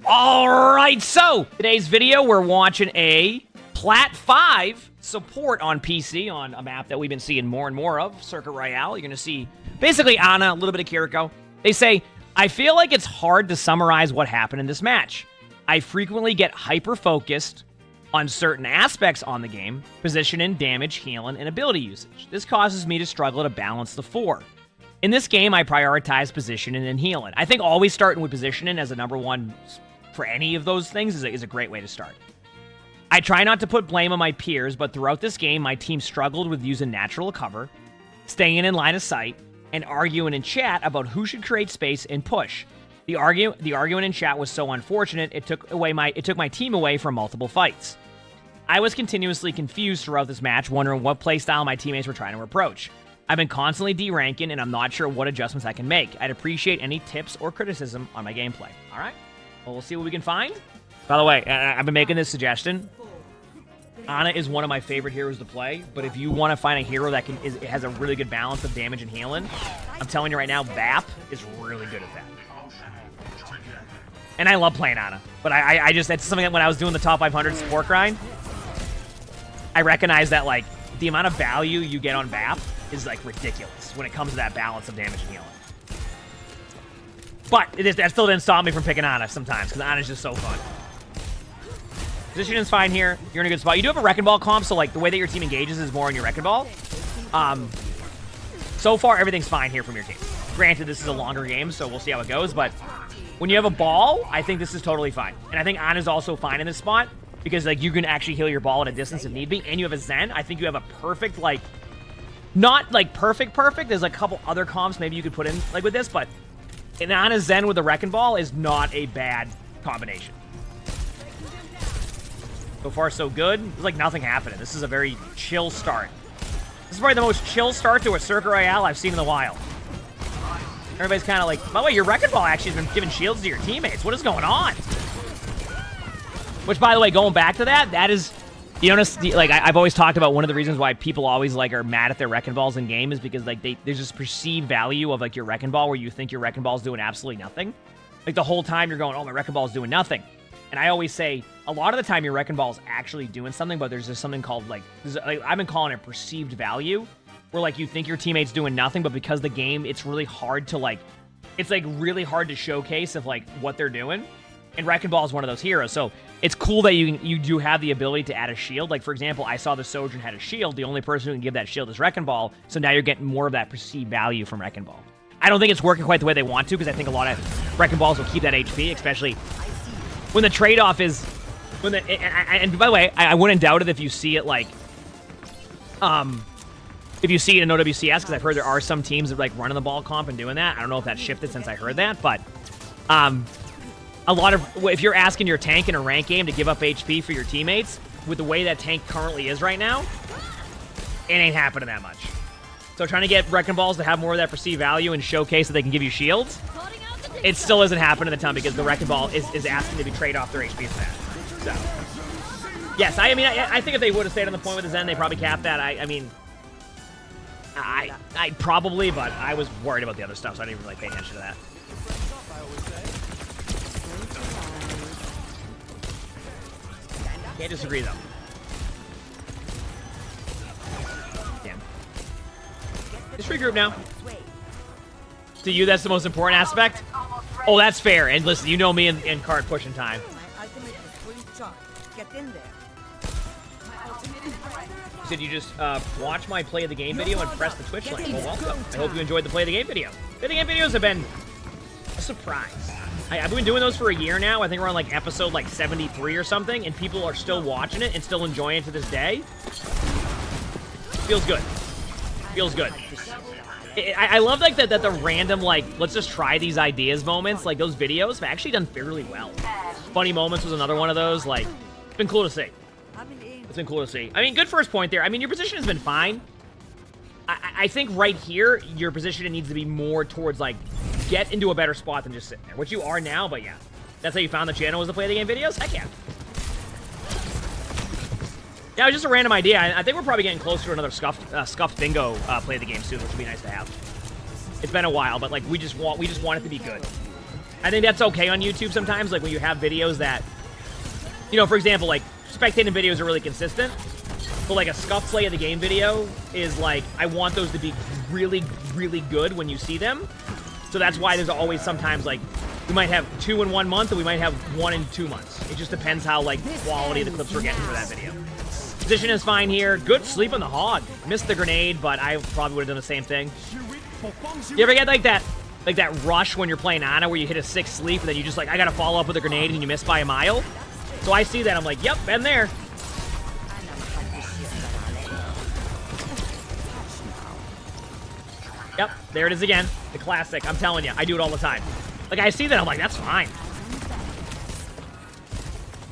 Alright, so today's video, we're watching a Plat 5 support on PC on a map that we've been seeing more and more of, Circuit Royale. You're going to see basically Ana, a little bit of Kiriko. They say, I feel like it's hard to summarize what happened in this match. I frequently get hyper-focused on certain aspects on the game, positioning, damage, healing, and ability usage. This causes me to struggle to balance the four. In this game, I prioritize positioning and healing. I think always starting with positioning as a number one for any of those things is a great way to start. I try not to put blame on my peers, but throughout this game, my team struggled with using natural cover, staying in line of sight, and arguing in chat about who should create space and push. The arguing in chat was so unfortunate, it took my team away from multiple fights. I was continuously confused throughout this match, wondering what playstyle my teammates were trying to approach. I've been constantly deranking, and I'm not sure what adjustments I can make. I'd appreciate any tips or criticism on my gameplay. All right? Well, we'll see what we can find. By the way, I've been making this suggestion. Ana is one of my favorite heroes to play, but if you want to find a hero that has a really good balance of damage and healing, I'm telling you right now, Bap is really good at that. And I love playing Ana, but I just, that's something that when I was doing the top 500 support grind, I recognized that, like, the amount of value you get on Bap is, like, ridiculous when it comes to that balance of damage and healing. But that still didn't stop me from picking Ana sometimes, because Ana's just so fun. Positioning's fine here. You're in a good spot. You do have a Wrecking Ball comp, so, like, the way that your team engages is more on your Wrecking Ball. So far, everything's fine here from your team. Granted, this is a longer game, so we'll see how it goes, but when you have a ball, I think this is totally fine. And I think Ana's also fine in this spot, because, like, you can actually heal your ball at a distance if need be, and you have a Zen. I think you have a perfect, like, not, like, perfect. There's, like, a couple other comps maybe you could put in, like, with this, but an Ana Zen with a Wrecking Ball is not a bad combination. So far, so good. There's, like, nothing happening. This is a very chill start. This is probably the most chill start to a Circuit Royale I've seen in a while. Everybody's kind of like, by the way, your Wrecking Ball actually has been giving shields to your teammates. What is going on? Which, by the way, going back to that is, you notice, like, I've always talked about one of the reasons why people always, like, are mad at their Wrecking Balls in game is because, like, there's this perceived value of, like, your Wrecking Ball where you think your Wrecking Ball's doing absolutely nothing. Like, the whole time you're going, oh, my Wrecking Ball's doing nothing. And I always say, a lot of the time your Wrecking Ball's actually doing something, but there's just something called, like, I've been calling it perceived value, where, like, you think your teammate's doing nothing, but because the game, it's really hard to, like, it's, like, really hard to showcase of, like, what they're doing. And Wrecking Ball is one of those heroes, so it's cool that you do have the ability to add a shield. Like, for example, I saw the Sojourn had a shield. The only person who can give that shield is Wrecking Ball, so now you're getting more of that perceived value from Wrecking Ball. I don't think it's working quite the way they want to, because I think a lot of Wrecking Balls will keep that HP, especially when the trade-off is... And by the way, I wouldn't doubt it if you see it, like... If you see it in OWCS, because I've heard there are some teams that are, like, running the ball comp and doing that. I don't know if that shifted since I heard that, but... a lot of, if you're asking your tank in a rank game to give up HP for your teammates, with the way that tank currently is right now, it ain't happening that much. So trying to get Wrecking Balls to have more of that perceived value and showcase that they can give you shields, it still isn't happening a ton because the Wrecking Ball is asking to be trade off their HP for that. So, yes, I mean, I think if they would have stayed on the point with the Zen, they probably capped that. I mean, I probably, but I was worried about the other stuff, so I didn't even really pay attention to that. Can't disagree, though. Damn. Just regroup now. To you, that's the most important aspect? Oh, that's fair. And listen, you know me in card pushing time. Did you just watch my play of the game video and press the Twitch link? Well, welcome. I hope you enjoyed the play of the game video. Play of the game videos have been a surprise. I've been doing those for a year now. I think we're on, like, episode, like, 73 or something, and people are still watching it and still enjoying it to this day. Feels good. Feels good. I love, like, that the random, like, let's just try these ideas moments. Like, those videos have actually done fairly well. Funny Moments was another one of those. Like, it's been cool to see. It's been cool to see. I mean, good first point there. I mean, your position has been fine. I think right here, your position needs to be more towards, like, get into a better spot than just sitting there, which you are now, but yeah. That's how you found the channel, was to play the game videos? Heck yeah. Yeah, it was just a random idea. I think we're probably getting closer to another Scuffed Bingo play the game soon, which would be nice to have. It's been a while, but, like, we just want it to be good. I think that's okay on YouTube sometimes, like when you have videos that, you know, for example, like spectating videos are really consistent, but like a scuff play of the game video is like, I want those to be really, really good when you see them. So that's why there's always sometimes like, we might have 2 in 1 month, and we might have 1 in 2 months. It just depends how like quality of the clips we're getting for that video. Position is fine here. Good sleep on the hog. Missed the grenade, but I probably would have done the same thing. You ever get like that rush when you're playing Ana where you hit a 6 sleep and then you just like, I gotta follow up with a grenade and you miss by a mile? So I see that, I'm like, yep, been there. Yep, there it is again. The classic. I'm telling you, I do it all the time. Like, I see that, I'm like, that's fine.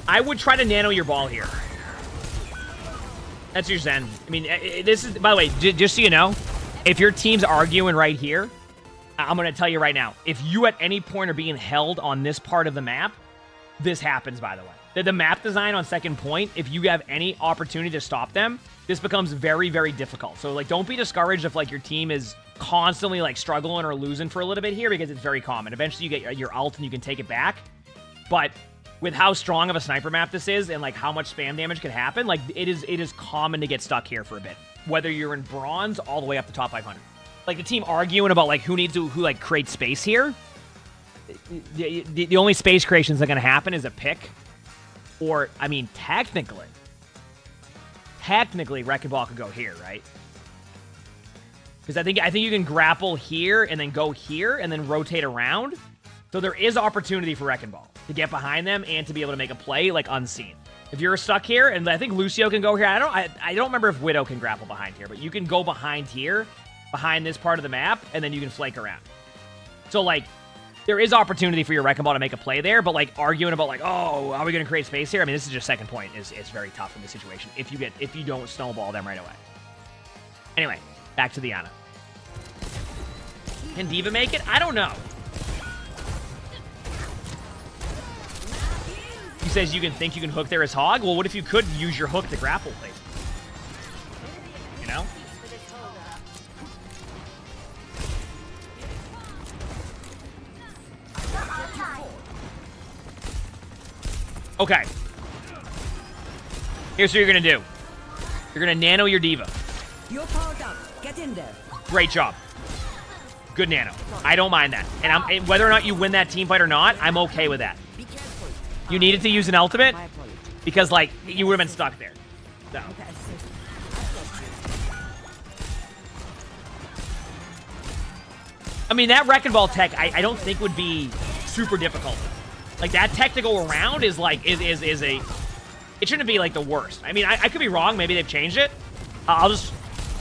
I would try to nano your ball here. That's your zen. I mean, this is, by the way, just so you know, if your team's arguing right here, I'm going to tell you right now, if you at any point are being held on this part of the map, this happens, by the way. The map design on second point, if you have any opportunity to stop them, this becomes very, very difficult. So, like, don't be discouraged if, like, your team is constantly, like, struggling or losing for a little bit here, because it's very common. Eventually, you get your ult and you can take it back. But with how strong of a sniper map this is and, like, how much spam damage can happen, like, it is common to get stuck here for a bit. Whether you're in bronze all the way up to top 500. Like, the team arguing about, like, who like, creates space here. The only space creations that are going to happen is a pick. Or, I mean, technically, Wrecking Ball could go here, right? Because I think you can grapple here and then go here and then rotate around. So there is opportunity for Wrecking Ball to get behind them and to be able to make a play, like, unseen. If you're stuck here, and I think Lucio can go here. I don't remember if Widow can grapple behind here, but you can go behind here, behind this part of the map, and then you can flake around. So, like, there is opportunity for your Wrecking Ball to make a play there, but, like, arguing about, like, oh, are we going to create space here? I mean, this is just second point is very tough in this situation if you don't snowball them right away. Anyway, back to the Ana. Can D.Va make it? I don't know. He says you can hook there as Hog. Well, what if you could use your hook to grapple, please? You know? Okay. Here's what you're gonna do. You're gonna nano your D.Va. You're powered up. Get in there. Great job. Good nano. I don't mind that. And whether or not you win that team fight or not, I'm okay with that. You needed to use an ultimate because, like, you would have been stuck there. So. I mean, that Wrecking Ball tech, I don't think would be super difficult. Like, that tech to go around is, like, is a... It shouldn't be, like, the worst. I mean, I could be wrong. Maybe they've changed it. I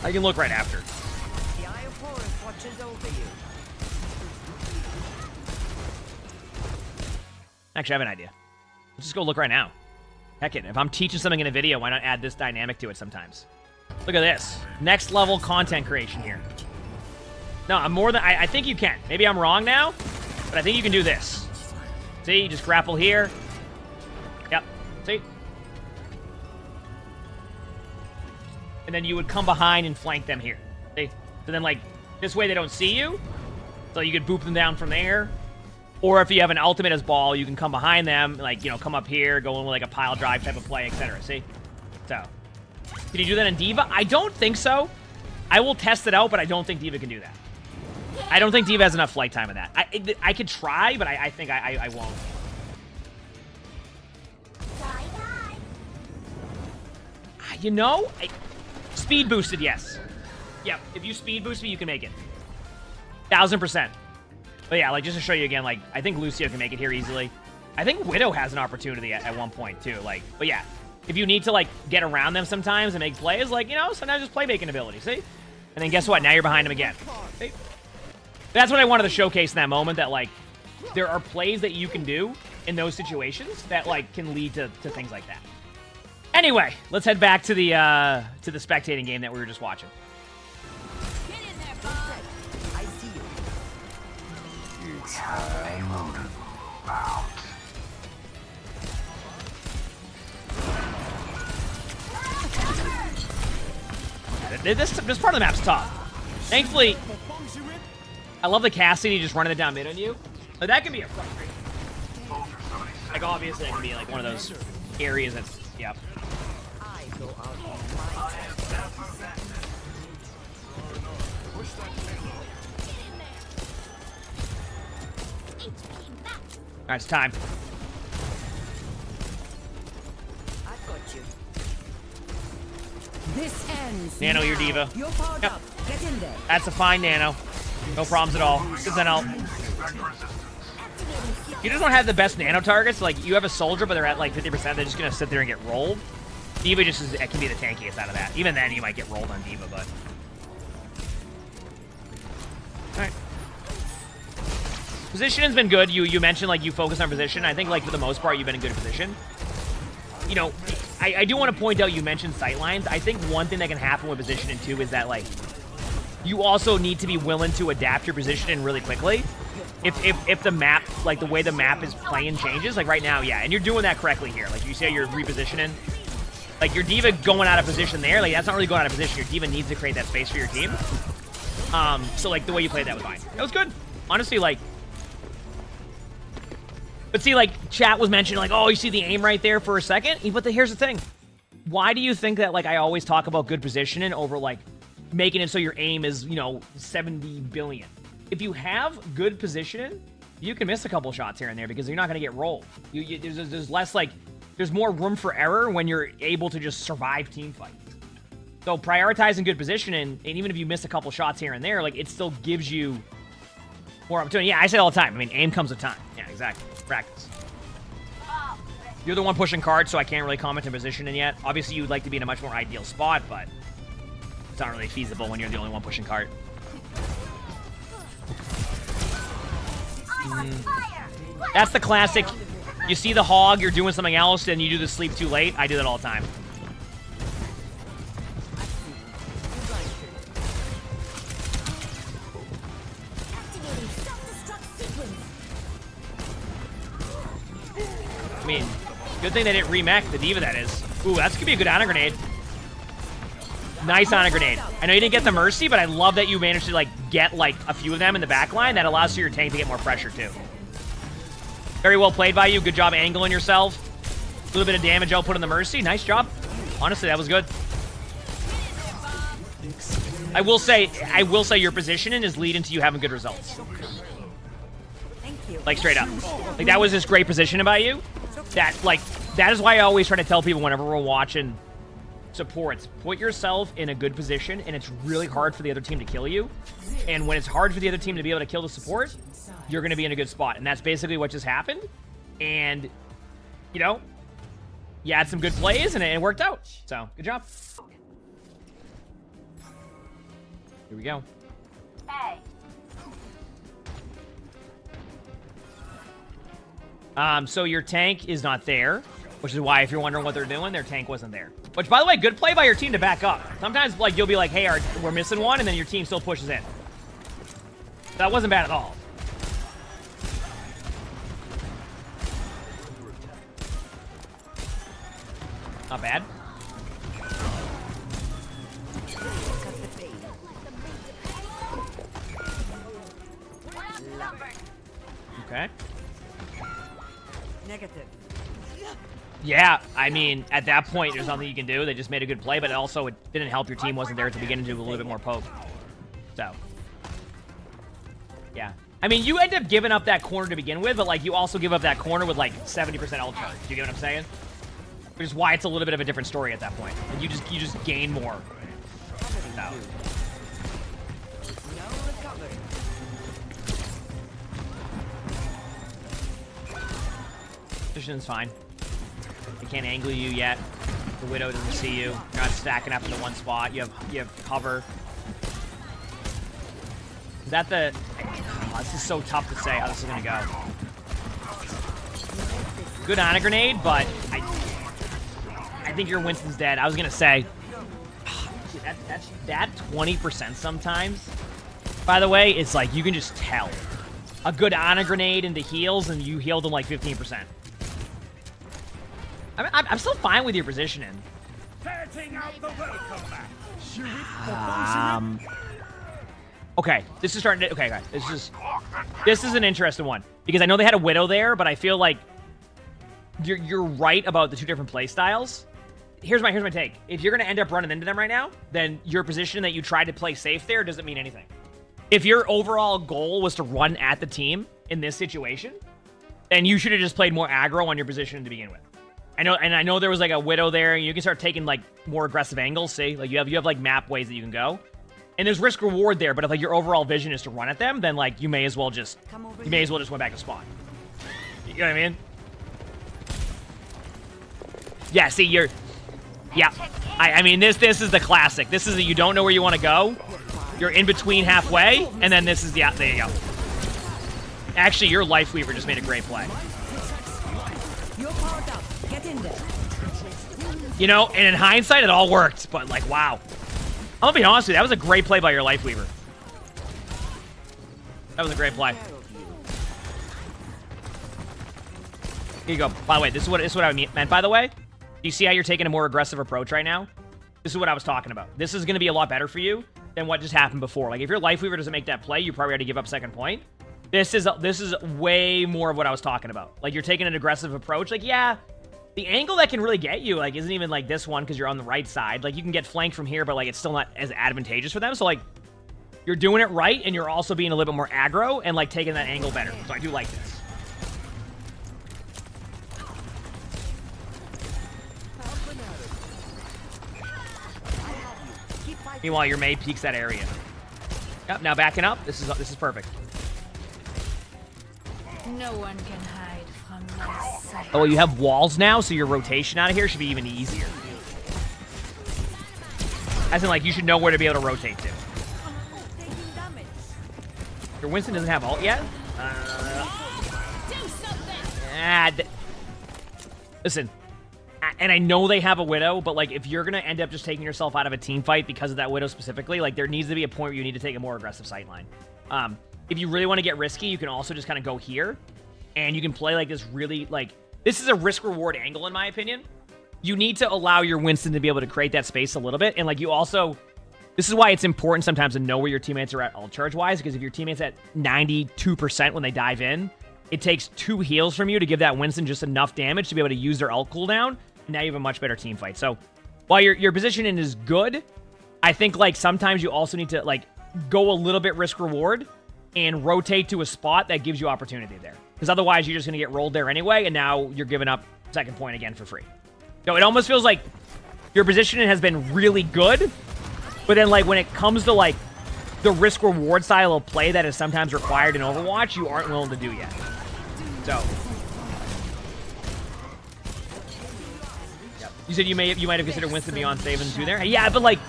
can look right after. The Eye of Forest watches over you. Actually, I have an idea. Let's just go look right now. Heck it. If I'm teaching something in a video, why not add this dynamic to it sometimes? Look at this. Next level content creation here. No, I'm more than... I think you can. Maybe I'm wrong now, but I think you can do this. See? You just grapple here. Yep. See? And then you would come behind and flank them here. See? So then, like, this way they don't see you. So you could boop them down from there. Or if you have an ultimate as ball, you can come behind them, like, you know, come up here, go in with, like, a pile drive type of play, etc. See? So, can you do that in D.Va? I don't think so. I will test it out, but I don't think D.Va can do that. I don't think D.Va has enough flight time of that. I could try, but I think I won't. You know, speed boosted, yes. Yep, if you speed boost me, you can make it. 1000%. But yeah, like, just to show you again, like, I think Lucio can make it here easily. I think Widow has an opportunity at one point, too. Like, but yeah, if you need to, like, get around them sometimes and make plays, like, you know, sometimes just playmaking ability, see? And then guess what? Now you're behind him again. See? That's what I wanted to showcase in that moment, that, like, there are plays that you can do in those situations that, like, can lead to things like that. Anyway, let's head back to the spectating game that we were just watching. Get in there, bud. I see you. It's high motive out. This part of the map's tough. Thankfully, I love the Cassidy just running it down mid on you. But that can be a frustration. Like, obviously, it can be, like, one of those areas that's, yeah. All right, it's time. I've got you. This ends. Nano, now. your diva. You're powered Yep. up. Get in there. That's a fine nano. No problems at all. Because then you just don't have the best nano targets. Like, you have a soldier, but they're at like 50%. They're just going to sit there and get rolled. Diva just is, it can be the tankiest out of that. Even then, you might get rolled on Diva, but... Alright. Positioning's been good. You mentioned, like, you focus on position. I think, like, for the most part, you've been in good position. You know, I do want to point out you mentioned sightlines. I think one thing that can happen with positioning, too, is that, like, you also need to be willing to adapt your positioning really quickly. If the map, like, the way the map is playing changes, like, right now, yeah, and you're doing that correctly here. Like, you see how you're repositioning? Like, your diva going out of position there, like, that's not really going out of position. Your diva needs to create that space for your team. So, like, the way you played that was fine. That was good. Honestly, like... But see, like, chat was mentioning, like, oh, you see the aim right there for a second? But here's the thing. Why do you think that, like, I always talk about good positioning over, like, making it so your aim is, you know, 70 billion? If you have good positioning, you can miss a couple shots here and there because you're not going to get rolled. There's less, like, there's more room for error when you're able to just survive team fights. So prioritizing good positioning, and even if you miss a couple shots here and there, like, it still gives you more opportunity. Yeah, I say it all the time. I mean, aim comes with time. Yeah, exactly. Practice. You're the one pushing cards, so I can't really comment on positioning yet. Obviously, you'd like to be in a much more ideal spot, but it's not really feasible when you're the only one pushing card. That's the classic. You see the hog, you're doing something else, and you do the sleep too late. I do that all the time. I mean, good thing they didn't remech the diva, that is. Ooh, that's gonna be a good honor grenade. Nice honor grenade. I know you didn't get the mercy, but I love that you managed to, like, get, like, a few of them in the back line. That allows your tank to get more pressure, too. Very well played by you. Good job angling yourself. A little bit of damage output on the mercy. Nice job. Honestly, that was good. I will say your positioning is leading to you having good results. Like, straight up. Like, that was this great positioning by you. That is why I always try to tell people whenever we're watching supports, put yourself in a good position, and it's really hard for the other team to kill you. And when it's hard for the other team to be able to kill the support, you're going to be in a good spot. And that's basically what just happened. And, you know, you had some good plays, and it worked out. So, good job. Here we go. So your tank is not there, which is why if you're wondering what they're doing, their tank wasn't there. Which, by the way, good play by your team to back up. Sometimes, like, you'll be like, hey, we're missing one, and then your team still pushes in. That wasn't bad at all. Not bad. Okay. Negative. Yeah, I mean, at that point, there's nothing you can do. They just made a good play, but also it didn't help your team wasn't there at the beginning to do a little bit more poke. So, yeah. I mean, you end up giving up that corner to begin with, but, like, you also give up that corner with, like, 70% ult charge. Do you get what I'm saying? Which is why it's a little bit of a different story at that point. And you just gain more. So. Position's fine. They can't angle you yet. The Widow doesn't see you. You're not stacking up into one spot. You have cover. Is that the... Oh, this is so tough to say how this is going to go. Good honor grenade, but I think your Winston's dead. I was going to say... That 20% sometimes, by the way, it's like you can just tell. A good honor grenade into heals, and you healed them like 15%. I'm still fine with your positioning. Okay, this is starting to... Okay, guys, this is an interesting one. Because I know they had a Widow there, but I feel like you're right about the two different play styles. Here's my take. If you're gonna end up running into them right now, then your position that you tried to play safe there doesn't mean anything. If your overall goal was to run at the team in this situation, then you should have just played more aggro on your position to begin with. I know there was like a Widow there, and you can start taking like more aggressive angles. See, like you have like map ways that you can go, and there's risk reward there. But if like your overall vision is to run at them, then like you may as well just went back to spawn. You know what I mean? Yeah. See, yeah. I mean this is the classic. This is that you don't know where you want to go. You're in between halfway, and then this is there you go. Actually, your Life Weaver just made a great play. You know, and in hindsight, it all worked, but like, wow. I'm gonna be honest with you, that was a great play by your Life Weaver. That was a great play. Here you go. By the way, this is what I meant, by the way. Do you see how you're taking a more aggressive approach right now? This is what I was talking about. This is gonna be a lot better for you than what just happened before. Like, if your Life Weaver doesn't make that play, you probably had to give up second point. This is way more of what I was talking about. Like, you're taking an aggressive approach. Like, yeah, the angle that can really get you, like, isn't even like this one because you're on the right side. Like, you can get flanked from here, but like, it's still not as advantageous for them. So like, you're doing it right, and you're also being a little bit more aggro and like taking that angle better. So I do like this. Meanwhile, your Mei peeks that area. Yep, now backing up. This is perfect. No one can hide from my sight. Oh, well, you have walls now, so your rotation out of here should be even easier. As in, like, you should know where to be able to rotate to. Your Winston doesn't have ult yet? Listen, and I know they have a Widow, but, like, if you're going to end up just taking yourself out of a team fight because of that Widow specifically, like, there needs to be a point where you need to take a more aggressive sightline. If you really want to get risky, you can also just kind of go here, and you can play, like, this really, like, this is a risk-reward angle, in my opinion. You need to allow your Winston to be able to create that space a little bit, and, like, you also, this is why it's important sometimes to know where your teammates are at ult charge-wise, because if your teammate's at 92% when they dive in, it takes 2 heals from you to give that Winston just enough damage to be able to use their ult cooldown, and now you have a much better team fight. So, while your positioning is good, I think, like, sometimes you also need to, like, go a little bit risk-reward and rotate to a spot that gives you opportunity there. Because otherwise, you're just going to get rolled there anyway, and now you're giving up second point again for free. So it almost feels like your positioning has been really good, but then, like, when it comes to, like, the risk-reward style of play that is sometimes required in Overwatch, you aren't willing to do yet. So. Yep. You said you might have considered Winston beyond saving 2 there? Yeah, but, like,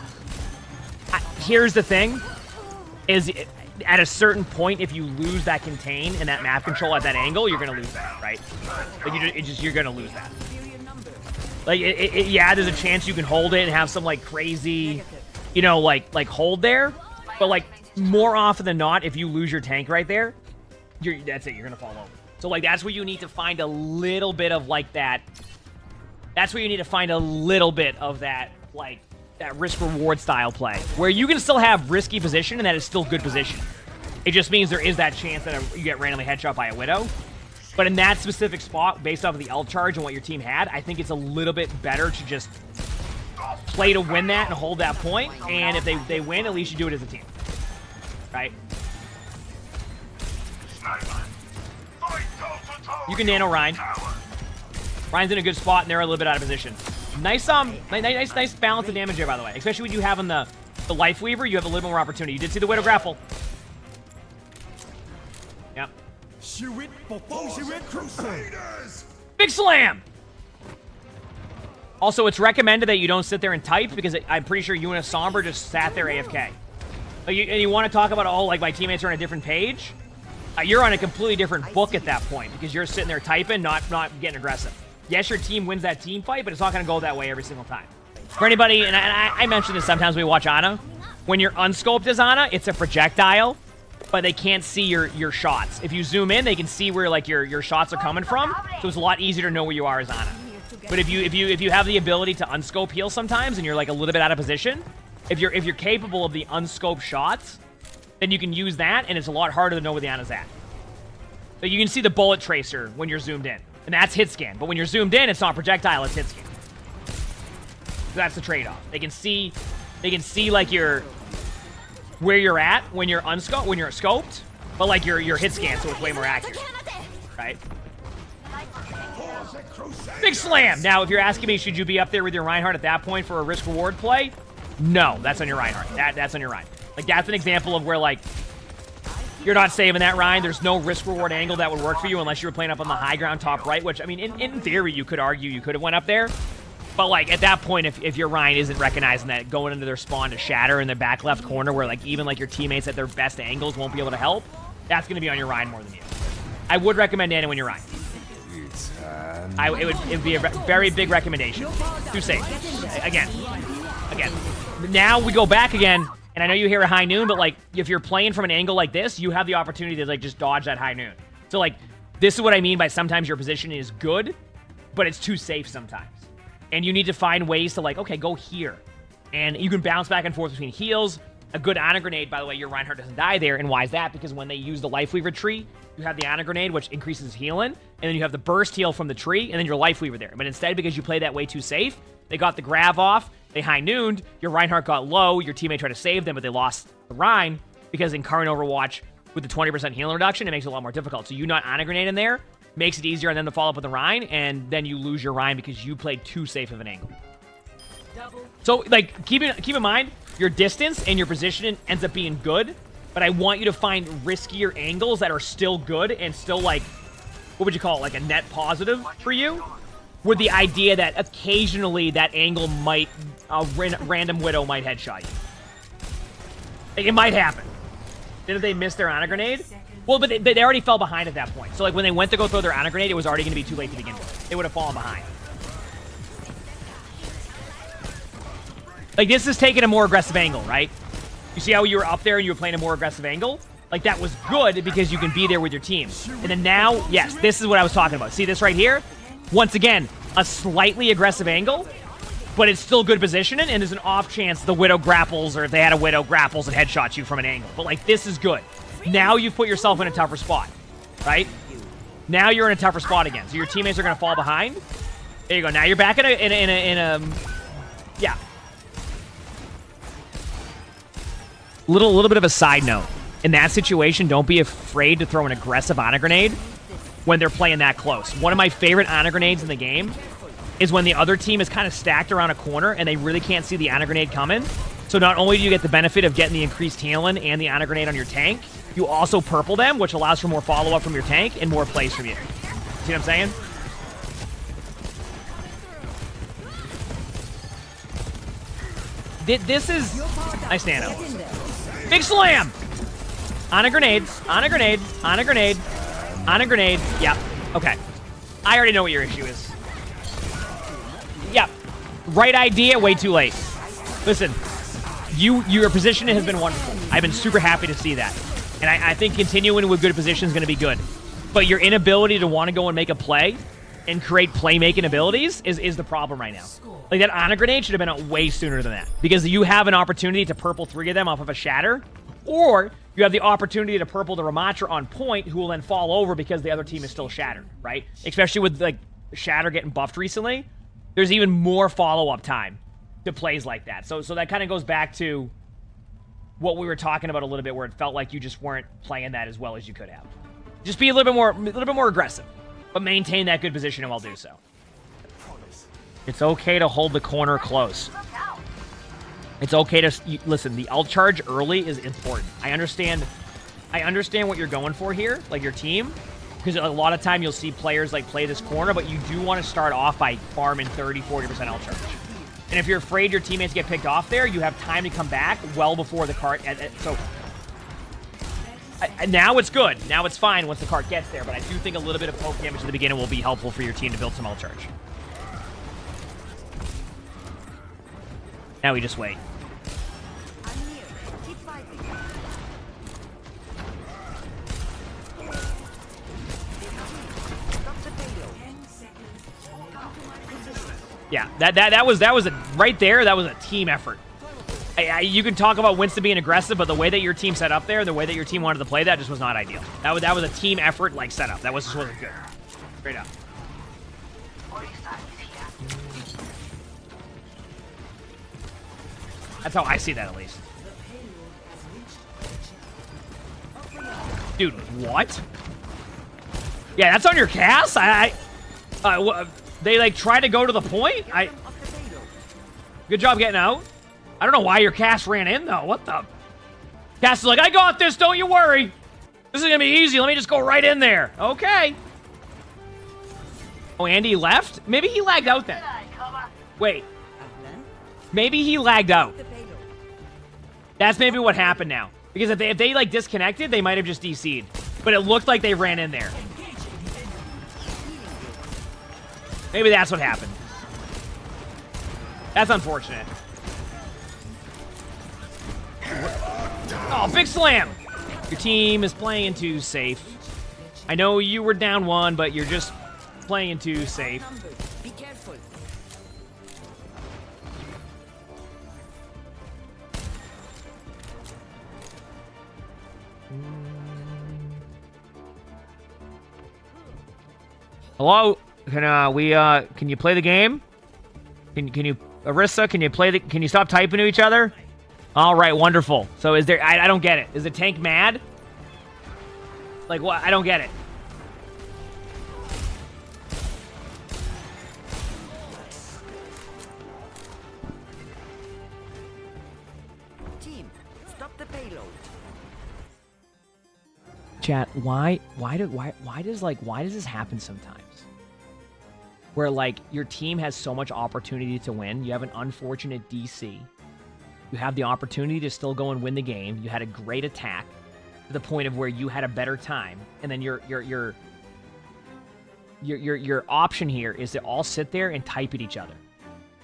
here's the thing, is at a certain point, if you lose that contain and that map control at that angle, you're gonna lose that, right? Like, you're gonna lose that. Like, yeah, there's a chance you can hold it and have some, like, crazy, you know, like hold there, but, like, more often than not, if you lose your tank right there, that's it, you're gonna fall over. So, like, that's where you need to find a little bit of, like, that. That's where you need to find a little bit of that, like, that risk-reward style play, where you can still have risky position and that is still good position. It just means there is that chance that you get randomly headshot by a Widow. But in that specific spot, based off of the ult charge and what your team had, I think it's a little bit better to just play to win that and hold that point. And if they win, at least you do it as a team. Right? You can nano Ryan. Ryan's in a good spot, and they're a little bit out of position. Nice balance of damage there, by the way. Especially when you have on the Life Weaver, you have a little more opportunity. You did see the Widow grapple. Yep. Big slam! Also, it's recommended that you don't sit there and type, because I'm pretty sure you and a Somber just sat there AFK. And you want to talk about, oh, like, my teammates are on a different page? You're on a completely different book at that point, because you're sitting there typing, not getting aggressive. Yes, your team wins that team fight, but it's not going to go that way every single time. For anybody, and I mention this sometimes when we watch Ana, when you're unscoped as Ana, it's a projectile, but they can't see your shots. If you zoom in, they can see where, like, your shots are coming from, so it's a lot easier to know where you are as Ana. But if you have the ability to unscope heal sometimes, and you're, like, a little bit out of position, if you're capable of the unscoped shots, then you can use that, and it's a lot harder to know where the Ana's at. So you can see the bullet tracer when you're zoomed in. And that's hit scan. But when you're zoomed in, it's not projectile, it's hit scan. So that's the trade-off. They can see like where you're at when you're scoped, but like your hit scan, so it's way more accurate. Right? Big slam! Now, if you're asking me, should you be up there with your Reinhardt at that point for a risk-reward play? No, that's on your Reinhardt. That's on your Rein. Like, that's an example of where, like, you're not saving that Rein. There's no risk-reward angle that would work for you unless you were playing up on the high ground top right, which, I mean, in theory, you could argue you could have went up there. But, like, at that point, if your Rein isn't recognizing that, going into their spawn to shatter in the back left corner where, like, even, like, your teammates at their best angles won't be able to help, that's going to be on your Rein more than you. I would recommend Nana when you're Rein. It would be a very big recommendation. Too safe. Again. Now we go back again, and I know you hear a high noon, but, like, if you're playing from an angle like this, you have the opportunity to, like, just dodge that high noon. So, like, this is what I mean by sometimes your position is good, but it's too safe sometimes. And you need to find ways to, like, okay, go here. And you can bounce back and forth between heals. A good Ana Grenade, by the way, your Reinhardt doesn't die there. And why is that? Because when they use the Life Weaver tree, you have the Ana Grenade, which increases healing, and then you have the burst heal from the tree, and then your Life Weaver there. But instead, because you play that way too safe, they got the grab off, they high nooned, your Reinhardt got low, your teammate tried to save them, but they lost the Rein, because in current Overwatch, with the 20% healing reduction, it makes it a lot more difficult. So you not Ana Grenade in there makes it easier on them to follow up with the Rein, and then you lose your Rein because you played too safe of an angle. So, like, keep in mind, your distance and your position ends up being good, but I want you to find riskier angles that are still good and still, like, what would you call it, like a net positive for you, with the idea that occasionally that angle might, a random Widow might headshot you. Like, it might happen. Didn't they miss their Ana Grenade? Well, but they already fell behind at that point. So, like, when they went to go throw their Ana Grenade, it was already going to be too late to begin with. They would have fallen behind. Like, this is taking a more aggressive angle, right? You see how you were up there and you were playing a more aggressive angle? Like, that was good because you can be there with your team. And then now, yes, this is what I was talking about. See this right here? Once again, a slightly aggressive angle, but it's still good positioning, and there's an off chance the Widow grapples, or if they had a Widow, grapples and headshots you from an angle. But, like, this is good. Now you've put yourself in a tougher spot, right? Now you're in a tougher spot again. So your teammates are going to fall behind. There you go. Now you're back in a yeah. Little bit of a side note. In that situation, don't be afraid to throw an aggressive Ana Grenade when they're playing that close. One of my favorite Ana Grenades in the game is when the other team is kind of stacked around a corner and they really can't see the Ana Grenade coming. So not only do you get the benefit of getting the increased healing and the Ana Grenade on your tank, you also purple them, which allows for more follow-up from your tank and more plays from you. See what I'm saying? This is... Nice nano. Big slam! Ana Grenade, Ana Grenade, Ana Grenade, Ana Grenade. Yeah, okay. I already know what your issue is. Yeah. Right idea, way too late. Listen, your position has been wonderful. I've been super happy to see that. And I think continuing with good position is going to be good. But your inability to want to go and make a play and create playmaking abilities is the problem right now. Like, that Ana Grenade should have been out way sooner than that. Because you have an opportunity to purple 3 of them off of a shatter, or you have the opportunity to purple the Ramatra on point, who will then fall over because the other team is still shattered, right? Especially with, like, Shatter getting buffed recently, there's even more follow-up time to plays like that. So that kind of goes back to what we were talking about a little bit, where it felt like you just weren't playing that as well as you could have. Just be a little bit more aggressive, but maintain that good position while do so. It's okay to hold the corner close. It's okay to... Listen, the ult charge early is important. I understand what you're going for here, like your team, because a lot of time you'll see players, like, play this corner, but you do want to start off by farming 30-40% ult charge. And if you're afraid your teammates get picked off there, you have time to come back well before the cart... So... now it's good. Now it's fine once the cart gets there, but I do think a little bit of poke damage at the beginning will be helpful for your team to build some ult charge. Now we just wait. Yeah, that was a right there. That was a team effort. You can talk about Winston being aggressive, but the way that your team set up there, the way that your team wanted to play that, just was not ideal. That was a team effort, like, setup. That just wasn't good. Straight up. That's how I see that, at least. Dude, what? Yeah, that's on your cast? They, like, try to go to the point? Good job getting out. I don't know why your cast ran in, though. What the? Cast is like, I got this, don't you worry. This is gonna be easy. Let me just go right in there. Okay. Oh, Andy left? Maybe he lagged out then. Wait. Maybe he lagged out. That's maybe what happened now. Because if they like disconnected, they might have just DC'd. But it looked like they ran in there. Maybe that's what happened. That's unfortunate. Oh, big slam! Your team is playing too safe. I know you were down 1, but you're just playing too safe. Be careful. Hello? Can you play the game? Can you Arissa, can you stop typing to each other? All right, wonderful. So is there I don't get it. Is the tank mad? Like what? I don't get it. Team, stop the payload. Chat, why does this happen sometimes? Where like your team has so much opportunity to win, you have an unfortunate DC. You have the opportunity to still go and win the game. You had a great attack to the point of where you had a better time, and then your option here is to all sit there and type at each other.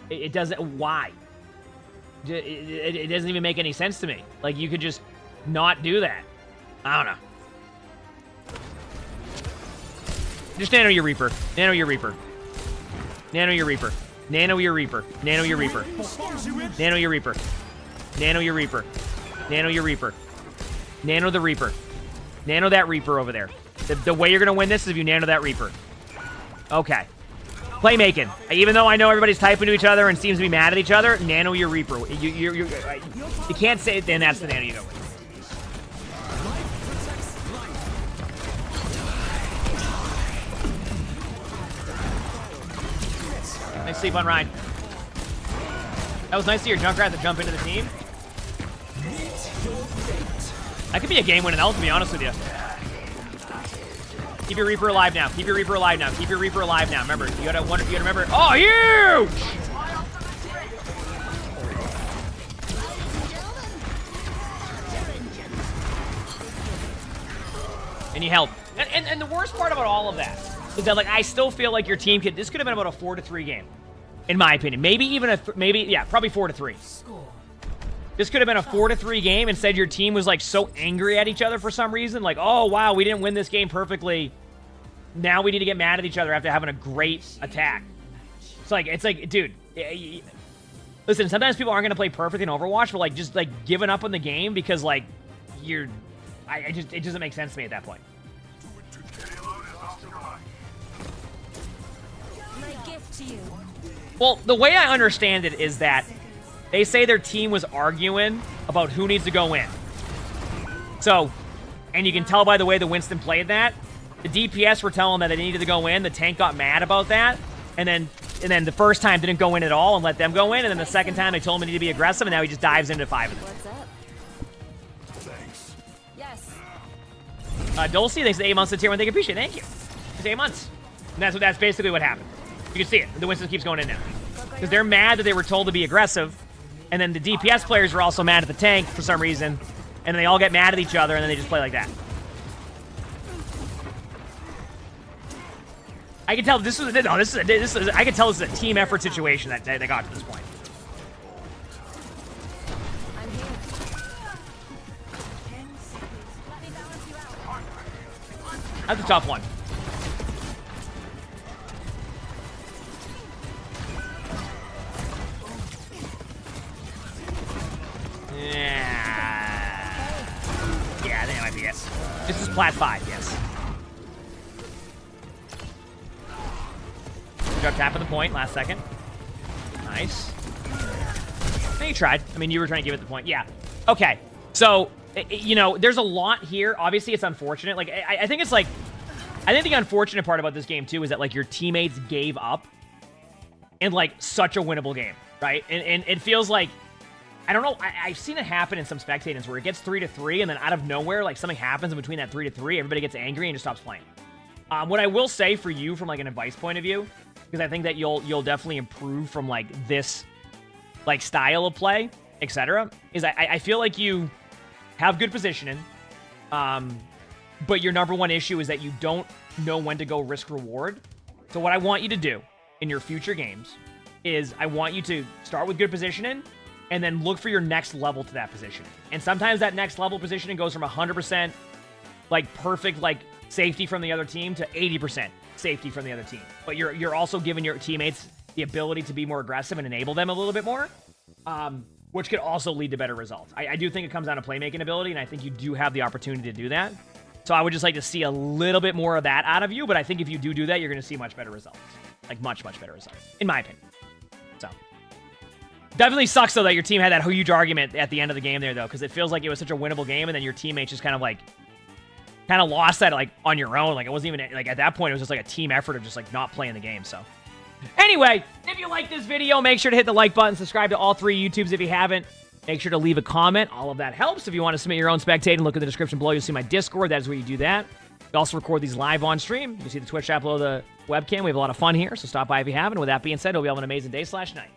It doesn't. Why? It doesn't even make any sense to me. Like you could just not do that. I don't know. Just nano your Reaper. Nano your Reaper. Nano your Reaper. Nano your Reaper. Nano your Reaper. Nano your Reaper. Nano your Reaper. Nano your Reaper. Nano the Reaper. Nano that Reaper over there. The way you're going to win this is if you nano that Reaper. Okay. Playmaking. Even though I know everybody's typing to each other and seems to be mad at each other, nano your Reaper. You can't say it, then that's the nano you go with. Nice sleep on Ryan. That was nice to hear Junkrat to jump into the team. That could be a game-winning ult, to be honest with you. Keep your Reaper alive now. Keep your Reaper alive now. Keep your Reaper alive now. Remember, you gotta remember. Oh, huge! And you help. And the worst part about all of that is that, like, I still feel like your team this could have been about a 4-3 game, in my opinion. Maybe even probably 4-3. This could have been a 4-3 game. Instead, your team was like so angry at each other for some reason. Like, oh wow, we didn't win this game perfectly. Now we need to get mad at each other after having a great attack. It's like, dude. Listen, sometimes people aren't gonna play perfect in Overwatch, but like just like giving up on the game because like it doesn't make sense to me at that point. My gift to you. Well, the way I understand it is that they say their team was arguing about who needs to go in. So, and you can tell by the way the Winston played that. The DPS were telling them that they needed to go in. The tank got mad about that. And then the first time didn't go in at all and let them go in. And then the second time they told him he needed to be aggressive. And now he just dives into 5 of them. What's up? Thanks. Yes. Dulcie, thanks for 8 months to tier 1. Thank you, appreciate it. Thank you. It's 8 months. And that's basically what happened. You can see it. The Winston keeps going in now. Because they're mad that they were told to be aggressive. And then the DPS players were also mad at the tank for some reason. And then they all get mad at each other, and then they just play like that. I can tell this is I can tell this is a team effort situation that they got to this point. I'm here. That's a tough one. Yeah, I think that might be it. This is plat 5, yes. Good job tapping the point last second. Nice. You tried. I mean, you were trying to give it the point. Yeah. Okay. So, you know, there's a lot here. Obviously, it's unfortunate. Like, I think it's like... I think the unfortunate part about this game, too, is that, like, your teammates gave up in, like, such a winnable game, right? And it feels like... I don't know. I've seen it happen in some spectators where it gets 3-3, and then out of nowhere, like, something happens in between that 3-3, everybody gets angry and just stops playing. What I will say for you from, like, an advice point of view, because I think that you'll definitely improve from, like, this, like, style of play, etc., is I feel like you have good positioning, but your number one issue is that you don't know when to go risk-reward. So what I want you to do in your future games is I want you to start with good positioning and then look for your next level to that position. And sometimes that next level positioning goes from 100%, like, perfect, like, safety from the other team to 80% safety from the other team. But you're also giving your teammates the ability to be more aggressive and enable them a little bit more, which could also lead to better results. I do think it comes down to playmaking ability, and I think you do have the opportunity to do that. So I would just like to see a little bit more of that out of you, but I think if you do that, you're going to see much better results. Like, much, much better results, in my opinion. So, definitely sucks, though, that your team had that huge argument at the end of the game there, though, because it feels like it was such a winnable game, and then your teammates just kind of lost that, like, on your own. Like, it wasn't even, like, at that point, it was just, like, a team effort of just, like, not playing the game, so. Anyway, if you like this video, make sure to hit the like button, subscribe to all 3 YouTubes if you haven't. Make sure to leave a comment. All of that helps. If you want to submit your own spectating, look in the description below. You'll see my Discord. That is where you do that. We also record these live on stream. You can see the Twitch chat below the webcam. We have a lot of fun here, so stop by if you haven't. With that being said, hope you have an amazing day/night.